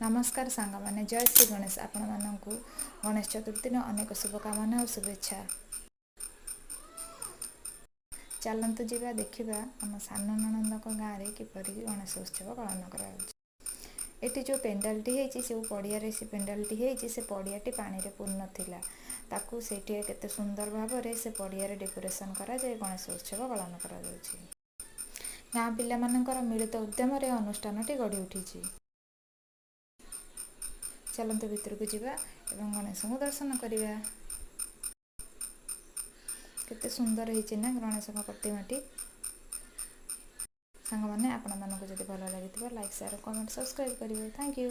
नमस्कार सांग मैंने जय श्री गणेश आपण मानक गणेश चतुर्थी अनेक शुभकामना और शुभेच्छा। चलतु जा देखा आम सान ननंद गाँव में किपरि गणेश उत्सव पालन कर जो पेंडालटी है जो पड़िया से पेंडालटी है से पड़ियाटी पानी पूर्ण था से केते सुंदर भाव से पड़िया डेकोरेशन कर गणेश उत्सव पालन कर गाँ पिला मिलित उद्यम अनुष्ठान गढ़ी उठी। चलतु भितर को जावा एवं गणेश को दर्शन करवा केते सुंदर होती ना गणेश प्रतिमाटी। सांग मैंने आपण मानक जब भल लगी लाइक शेयर कमेंट सब्सक्राइब करेंगे। Thank you.